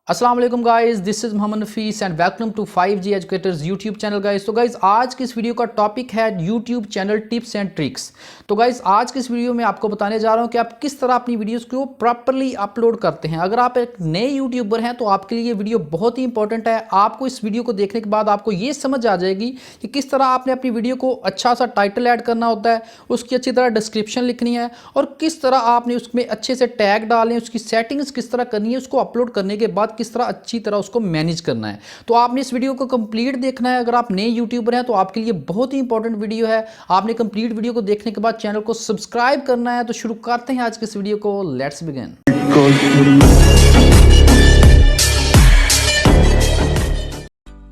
अस्सलाम वालेकुम guys, this is Mohammad Nafees and welcome to 5G educators YouTube channel guys. तो guys आज की इस वीडियो का टॉपिक है YouTube channel tips and tricks. तो गाइस आज की इस वीडियो में आपको बताने जा रहा हूं कि आप किस तरह अपनी वीडियोस को प्रॉपर्ली अपलोड करते हैं। अगर आप एक नए यूट्यूबर हैं तो आपके लिए ये वीडियो बहुत ही इंपॉर्टेंट है। आपको इस वीडियो को देखने के बाद आपको ये समझ आ जाएगी कि किस तरह आपने अपनी वीडियो को अच्छा सा टाइटल ऐड करना होता है, उसकी अच्छी तरह डिस्क्रिप्शन लिखनी है और किस तरह आपने उसमें अच्छे से टैग डालने, उसकी सेटिंग्स किस तरह करनी है, उसको अपलोड करने के बाद किस तरह अच्छी तरह उसको मैनेज करना है। तो आपने इस वीडियो को कंप्लीट देखना है। अगर आप नए यूट्यूबर हैं तो आपके लिए बहुत ही इंपॉर्टेंट वीडियो है। आपने कंप्लीट वीडियो को देखने के बाद चैनल को सब्सक्राइब करना है। तो शुरू करते हैं आज के इस वीडियो को। Let's begin.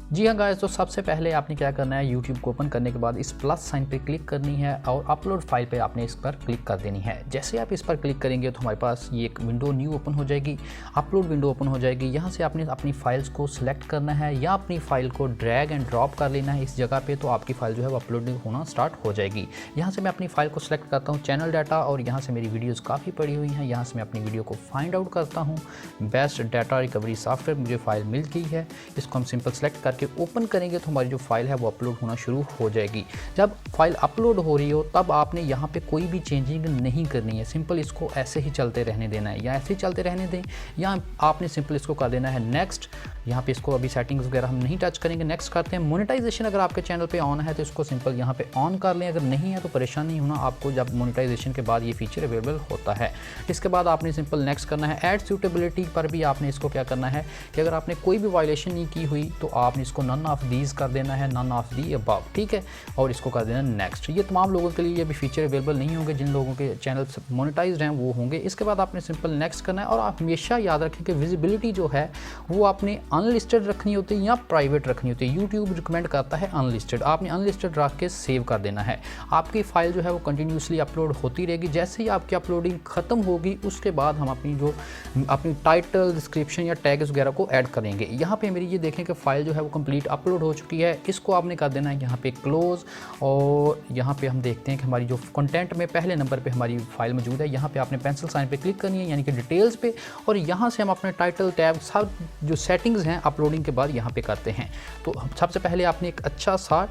जी हाँ गाइस, तो सबसे पहले आपने क्या करना है, यूट्यूब को ओपन करने के बाद इस प्लस साइन पे क्लिक करनी है और अपलोड फाइल पे आपने इस पर क्लिक कर देनी है। जैसे आप इस पर क्लिक करेंगे तो हमारे पास ये एक विंडो न्यू ओपन हो जाएगी, अपलोड विंडो ओपन हो जाएगी। यहाँ से आपने अपनी फाइल्स को सिलेक्ट करना है या अपनी फाइल को ड्रैग एंड ड्रॉप कर लेना है इस जगह पे, तो आपकी फाइल जो है वो अपलोडिंग होना स्टार्ट हो जाएगी। यहाँ से मैं अपनी फाइल को सिलेक्ट करता हूँ चैनल डाटा और यहाँ से मेरी वीडियोज़ काफ़ी पड़ी हुई हैं। यहाँ से मैं अपनी वीडियो को फाइंड आउट करता हूँ। बेस्ट डाटा रिकवरी सॉफ्टवेयर मुझे फाइल मिल गई है। इसको हम सिंपल सेलेक्ट करके ओपन करेंगे तो हमारी जो फाइल है वो अपलोड होना शुरू हो जाएगी। जब फाइल अपलोड हो रही हो तब आपने यहाँ पे कोई भी चेंजिंग नहीं करनी है। सिंपल इसको ऐसे ही चलते रहने देना है, या ऐसे ही चलते रहने दें या आपने सिंपल इसको कर देना है नेक्स्ट। यहाँ पे इसको अभी सेटिंग्स वगैरह हम नहीं टच करेंगे, नेक्स्ट करते हैं। मोनेटाइजेशन अगर आपके चैनल पे ऑन है तो इसको सिंपल यहाँ पे ऑन कर लें। अगर नहीं है तो परेशान नहीं होना आपको, जब मोनेटाइजेशन के बाद ये फीचर अवेलेबल होता है। इसके बाद आपने सिंपल नेक्स्ट करना है। ऐड सूटेबिलिटी पर भी आपने इसको क्या करना है कि अगर आपने कोई भी वायलेशन नहीं की हुई तो आपने इसको नन ऑफ दीज कर देना है, नन ऑफ दी अबव, ठीक है, और इसको कर देना नेक्स्ट। ये तमाम लोगों के लिए ये भी फीचर अवेलेबल नहीं होंगे, जिन लोगों के चैनल मोनेटाइज्ड हैं वो होंगे। इसके बाद आपने सिंपल नेक्स्ट करना है और आप हमेशा याद रखें कि विजिबिलिटी जो है वो आपने अनलिस्टेड रखनी होती है या प्राइवेट रखनी होती है। यूट्यूब रिकमेंड करता है अनलिस्टेड, आपने अनलिस्टेड रख के सेव कर देना है। आपकी फाइल जो है वो कंटिन्यूसली अपलोड होती रहेगी। जैसे ही आपकी अपलोडिंग खत्म होगी उसके बाद हम अपनी टाइटल, डिस्क्रिप्शन या टैग्स वगैरह को ऐड करेंगे। यहाँ पे मेरी ये देखें कि फाइल जो है वो कंप्लीट अपलोड हो चुकी है। इसको आपने कर देना है यहाँ पे क्लोज और यहाँ पे हम देखते हैं कि हमारी जो कंटेंट में पहले नंबर पे हमारी फाइल मौजूद है। यहाँ पे आपने पेंसिल साइन पे क्लिक करनी है यानी कि डिटेल्स पे, और यहाँ से हम अपने टाइटल टैग सब जो सेटिंग्स हैं अपलोडिंग के बाद यहाँ पे करते हैं। तो सबसे पहले आपने एक अच्छा सा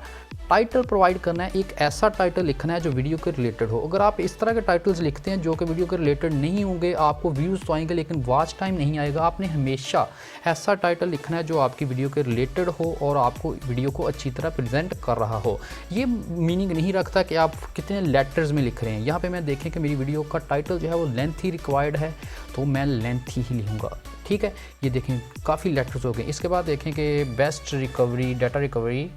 टाइटल प्रोवाइड करना है। एक ऐसा टाइटल लिखना है जो वीडियो के रिलेटेड हो। अगर आप इस तरह के टाइटल्स लिखते हैं जो कि वीडियो के रिलेटेड नहीं होंगे, आपको व्यूज़ तो आएंगे लेकिन वॉच टाइम नहीं आएगा। आपने हमेशा ऐसा टाइटल लिखना है जो आपकी वीडियो के रिलेटेड हो और आपको वीडियो को अच्छी तरह प्रेजेंट कर रहा हो। ये मीनिंग नहीं रखता कि आप कितने लेटर्स में लिख रहे हैं। यहाँ पे मैं देखें कि मेरी वीडियो का टाइटल जो है वो लेंथ ही रिक्वायर्ड है तो मैं लेंथ ही लिखूँगा, ठीक है। ये देखें काफ़ी लेटर्स हो गए। इसके बाद देखें कि best recovery, data recovery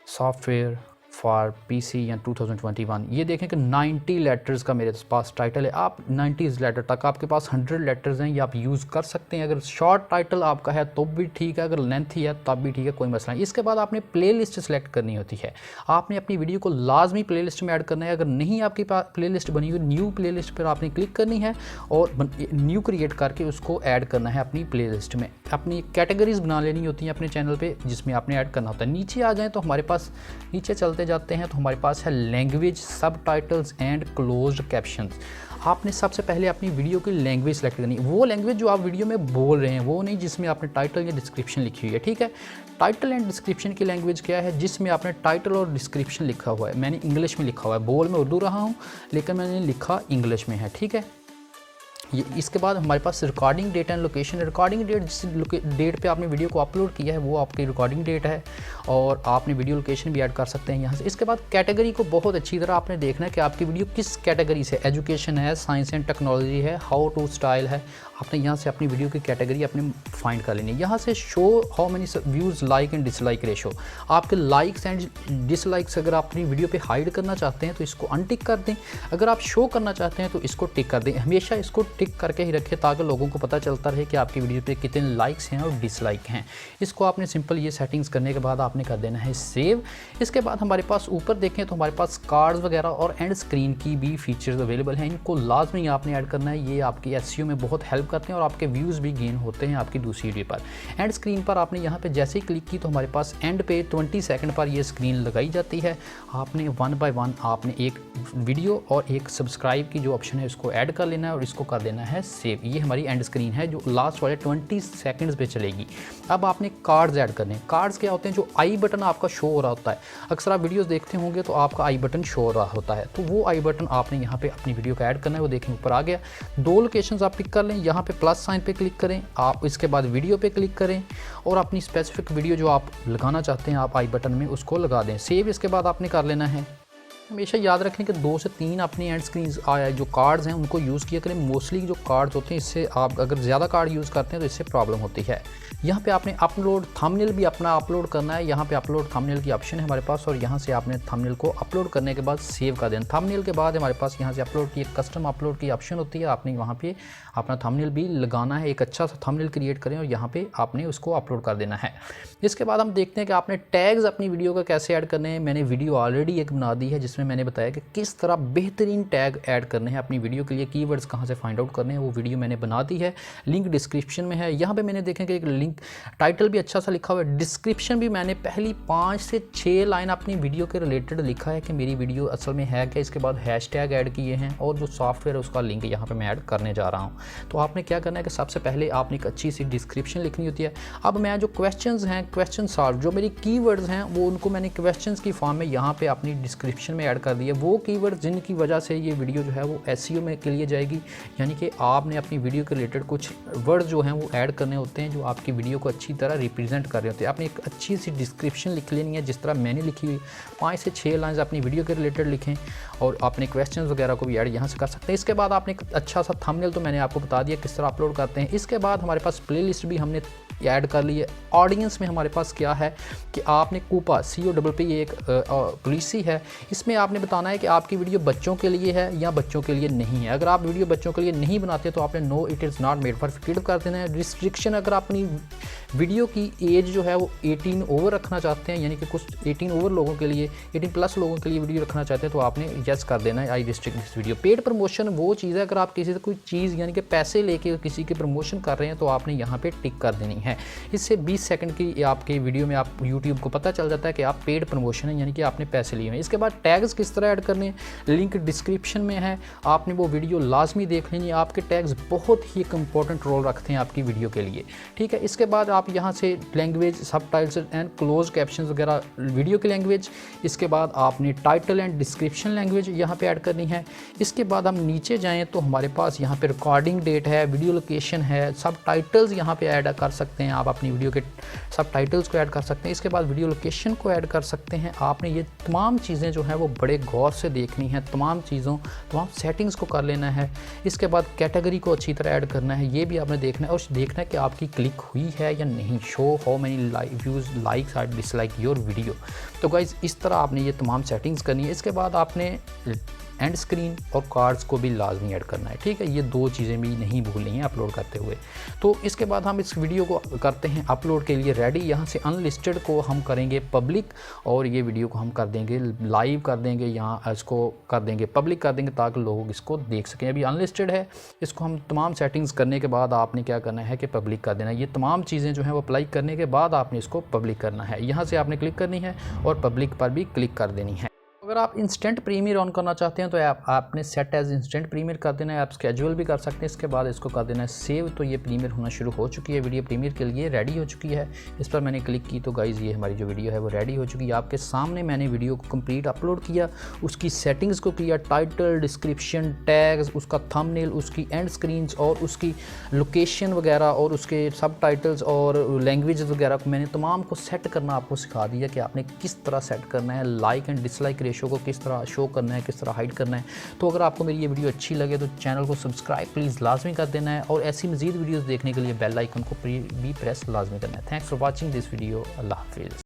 software for PC या 2021। ये देखें कि 90 लेटर्स का मेरे पास टाइटल है। आप 90 लेटर तक, आपके पास 100 लेटर्स हैं, ये आप यूज़ कर सकते हैं। अगर शॉर्ट टाइटल आपका है तो भी ठीक है, अगर लेंथ ही है तब भी ठीक है, कोई मसला नहीं। इसके बाद आपने प्लेलिस्ट सेलेक्ट करनी होती है। आपने अपनी वीडियो को लाजमी प्लेलिस्ट में ऐड करना है। अगर नहीं आपके पास प्लेलिस्ट बनी हुई, न्यू प्लेलिस्ट पर आपने क्लिक करनी है और न्यू क्रिएट करके उसको ऐड करना है अपनी प्लेलिस्ट में। अपनी कैटेगरीज बना लेनी होती हैं अपने चैनल पे जिसमें आपने ऐड करना होता है। नीचे आ जाएँ तो हमारे पास, नीचे चलते जाते हैं तो हमारे पास है लैंग्वेज, सब टाइटल्स एंड क्लोज्ड कैप्शंस। आपने सबसे पहले अपनी वीडियो की लैंग्वेज सेलेक्ट करनी है। वो लैंग्वेज जो आप वीडियो में बोल रहे हैं, वो नहीं जिसमें आपने टाइटल या डिस्क्रिप्शन लिखी हुई है, ठीक है। टाइटल एंड डिस्क्रिप्शन की लैंग्वेज क्या है? जिसमें आपने टाइटल और डिस्क्रिप्शन लिखा हुआ है। मैंने इंग्लिश में लिखा हुआ है, बोल में उर्दू रहा हूँ लेकिन मैंने लिखा इंग्लिश में है, ठीक है। ये इसके बाद हमारे पास recording date and location. Recording date, जिस डेट पे आपने वीडियो को अपलोड किया है वो आपकी रिकॉर्डिंग डेट है और आपने वीडियो लोकेशन भी ऐड कर सकते हैं यहाँ से। इसके बाद कैटेगरी को बहुत अच्छी तरह आपने देखना है कि आपकी वीडियो किस कैटेगरी से, एजुकेशन है, साइंस एंड टेक्नोलॉजी है, हाउ टू स्टाइल है। आपने यहाँ से अपनी वीडियो की कैटेगरी अपने फाइंड कर लेनी है। यहाँ से show how many views, like and dislike ratio. आपके लाइक्स एंड डिसलाइक्स अगर आप अपनी वीडियो पे हाइड करना चाहते हैं तो इसको अनटिक कर दें। अगर आप शो करना चाहते हैं तो इसको टिक कर दें। हमेशा इसको टिक करके ही रखें ताकि लोगों को पता चलता रहे कि आपकी वीडियो पे कितने लाइक्स हैं और डिसलाइक हैं। इसको आपने सिंपल ये सेटिंग्स करने के बाद आपने कर देना है सेव। इसके बाद हमारे पास ऊपर देखें तो हमारे पास कार्ड्स वगैरह और एंड स्क्रीन की भी फीचर्स अवेलेबल हैं। इनको लाजमी आपने ऐड करना है। ये आपकी एसईओ में बहुत हेल्प करते हैं और आपके व्यूज़ भी गेन होते हैं आपकी दूसरी वीडियो पर। एंड स्क्रीन पर आपने यहाँ पे जैसे ही क्लिक की तो हमारे पास एंड पे 20 सेकंड पर ये स्क्रीन लगाई जाती है। आपने 1 बाय 1 आपने एक वीडियो और एक सब्सक्राइब की जो ऑप्शन है उसको ऐड कर लेना है और इसको कर देना है सेव। ये हमारी एंड स्क्रीन है जो लास्ट वाले 20 सेकंड्स पे चलेगी। अब आपने कार्ड्स ऐड करने हैं। कार्ड्स क्या होते हैं, जो आई बटन आपका शो हो रहा होता है, अक्सर आप वीडियोस देखते होंगे तो आपका आई बटन शो हो रहा होता है, तो वो आई बटन आपने यहाँ पे अपनी वीडियो का ऐड करना है। वो देखें ऊपर आ गया। 2 लोकेशंस आप पिक कर लें, यहाँ पे प्लस साइन पे क्लिक करें आप, इसके बाद वीडियो पे क्लिक करें और अपनी स्पेसिफिक वीडियो जो आप लगाना चाहते हैं आप आई बटन में उसको लगा दें, सेव। इसके बाद आपने कर लेना है। हमेशा याद रखें कि 2 से 3 अपनी एंड स्क्रीन जो कार्ड्स हैं उनको यूज़ किया करें। मोस्टली जो कार्ड्स होते हैं इससे आप अगर ज़्यादा कार्ड यूज़ करते हैं तो इससे प्रॉब्लम होती है। यहाँ पे आपने अपलोड थंबनेल भी अपना अपलोड करना है। यहाँ पे अपलोड थंबनेल की ऑप्शन है हमारे पास और यहाँ से आपने थंबनेल को अपलोड करने के बाद सेव कर देना। थंबनेल के बाद हमारे पास यहाँ से अपलोड की कस्टम अपलोड की ऑप्शन होती है। आपने वहाँ पे अपना थंबनेल भी लगाना है, एक अच्छा सा थंबनेल क्रिएट करें और यहाँ पे आपने उसको अपलोड कर देना है। इसके बाद हम देखते हैं कि आपने टैग्स अपनी वीडियो का कैसे ऐड करने हैं। मैंने वीडियो ऑलरेडी एक बना दी है जिसमें मैंने बताया कि किस तरह बेहतरीन टैग ऐड करने हैं अपनी वीडियो के लिए, कीवर्ड्स कहाँ से फाइंड आउट करने हैं, वो वीडियो मैंने बना दी है। लिंक डिस्क्रिप्शन में है। यहाँ पे मैंने देखें कि एक लिंक टाइटल भी अच्छा सा लिखा हुआ है, डिस्क्रिप्शन भी मैंने पहली 5 से 6 लाइन अपनी वीडियो के रिलेटेड लिखा है कि मेरी वीडियो असल में है क्या। इसके बाद हैशटैग ऐड किए हैं और जो सॉफ्टवेयर है उसका लिंक यहाँ पे मैं ऐड करने जा रहा हूँ। तो आपने क्या करना है कि सबसे पहले आपने एक अच्छी सी डिस्क्रिप्शन लिखनी होती है। अब मैं जो क्वेश्चंस हैं, क्वेश्चन सॉल्व, जो मेरी कीवर्ड्स हैं वो उनको मैंने क्वेश्चंस की फॉर्म में यहाँ पे अपनी डिस्क्रिप्शन में ऐड कर दिया। वो कीवर्ड जिनकी वजह से ये वीडियो जो है वो एसईओ में के लिए जाएगी, यानी कि आपने अपनी वीडियो के रिलेटेड कुछ वर्ड जो हैं वो ऐड करने होते हैं जो आपकी वीडियो को अच्छी तरह रिप्रेजेंट कर रहे होते हैं। आपने एक अच्छी सी डिस्क्रिप्शन लिख लेनी है जिस तरह मैंने लिखी हुई। 5 से 6 लाइन्स अपनी वीडियो के रिलेटेड लिखें और आपने क्वेश्चन वगैरह को भी ऐड यहाँ से कर सकते हैं। इसके बाद आपने एक अच्छा सा थंबनेल तो मैंने आपको बता दिया किस तरह अपलोड करते हैं। इसके बाद हमारे पास प्लेलिस्ट भी हमने ऐड कर ली है। ऑडियंस में हमारे पास क्या है कि आपने कूपा COPP ये एक पॉलिसी है, इसमें आपने बताना है कि आपकी वीडियो बच्चों के लिए है या बच्चों के लिए नहीं है। अगर आप वीडियो बच्चों के लिए नहीं बनाते तो आपने no it is not made for kids कर देना है। रिस्ट्रिक्शन, अगर अपनी वीडियो की एज जो है वो 18 ओवर रखना चाहते हैं, यानी कि कुछ 18 ओवर लोगों के लिए, 18 प्लस लोगों के लिए वीडियो रखना चाहते हैं तो आपने यस कर देना है, I restrict this video. Paid promotion वो चीज़ है, अगर आप किसी से कोई चीज़ यानी कि पैसे लेके किसी की प्रमोशन कर रहे हैं तो आपने यहाँ पे टिक कर देनी है। इससे 20 सेकंड की आपके वीडियो में आप यूट्यूब को पता चल जाता है कि आप पेड प्रमोशन है, यानी कि आपने पैसे लिए हैं। इसके बाद टैग्स किस तरह ऐड करने, लिंक डिस्क्रिप्शन में है, आपने वो वीडियो लाजमी देख लेनी है। आपके टैग्स बहुत ही एक इंपॉर्टेंट रोल रखते हैं आपकी वीडियो के लिए, ठीक है। इसके बाद आप यहाँ से language, subtitles and close caption वगैरह वीडियो की लैंग्वेज, इसके बाद आपने टाइटल एंड डिस्क्रिप्शन लैंग्वेज यहाँ पे ऐड करनी है। इसके बाद हम नीचे जाएं तो हमारे पास यहाँ पे रिकॉर्डिंग डेट है, वीडियो लोकेशन है, सबटाइटल्स यहाँ पे ऐड कर सकते हैं आप अपनी वीडियो के सबटाइटल्स को ऐड कर सकते हैं। इसके बाद वीडियो लोकेशन को ऐड कर सकते हैं। आपने ये तमाम चीज़ें जो हैं वो बड़े गौर से देखनी है, तमाम सेटिंग्स को कर लेना है। इसके बाद कैटेगरी को अच्छी तरह ऐड करना है, ये भी आपने देखना है और देखना है कि आपकी क्लिक हुई है या नहीं। Show how many views, likes और डिसलाइक योर वीडियो। तो गाइज़ इस तरह आपने ये तमाम सेटिंग्स करनी है। इसके बाद आपने एंड स्क्रीन और कार्ड्स को भी लाजमी ऐड करना है, ठीक है। ये 2 चीज़ें भी नहीं भूलनी है अपलोड करते हुए। तो इसके बाद हम इस वीडियो को करते हैं अपलोड के लिए रेडी। यहाँ से अनलिस्टेड को हम करेंगे पब्लिक और ये वीडियो को हम कर देंगे लाइव, कर देंगे यहाँ, इसको कर देंगे पब्लिक कर देंगे ताकि लोग इसको देख सकें। अभी अनलिस्टेड है, इसको हम तमाम सेटिंग्स करने के बाद आपने क्या करना है कि पब्लिक कर देना है। ये तमाम चीज़ें जो हैं वो अप्लाई करने के बाद आपने इसको पब्लिक करना है। यहाँ से आपने क्लिक करनी है और पब्लिक पर भी क्लिक कर देनी है। अगर आप इंस्टेंट प्रीमियर ऑन करना चाहते हैं तो आपने सेट एज इंस्टेंट प्रीमियर कर देना है। आप स्केड्यूल भी कर सकते हैं। इसके बाद इसको कर देना है सेव। तो ये प्रीमियर होना शुरू हो चुकी है, वीडियो प्रीमियर के लिए रेडी हो चुकी है। इस पर मैंने क्लिक की तो गाइज़ ये हमारी जो वीडियो है वो रेडी हो चुकी है। आपके सामने मैंने वीडियो को कंप्लीट अपलोड किया, उसकी सेटिंग्स को किया, टाइटल, डिस्क्रिप्शन, टैग्स, उसका थंबनेल, उसकी एंड स्क्रीन्स और उसकी लोकेशन वगैरह और उसके सबटाइटल्स और लैंग्वेज वगैरह को मैंने तमाम को सेट करना आपको सिखा दिया कि आपने किस तरह सेट करना है, लाइक एंड डिसलाइक रेशो को किस तरह शो करना है, किस तरह हाइड करना है। तो अगर आपको मेरी ये वीडियो अच्छी लगे तो चैनल को सब्सक्राइब प्लीज़ लाजमी कर देना है और ऐसी मज़ीद वीडियोस देखने के लिए बेल आइकन को भी प्रेस लाजमी करना है। Thanks for watching this video. अल्लाह हाफिज़।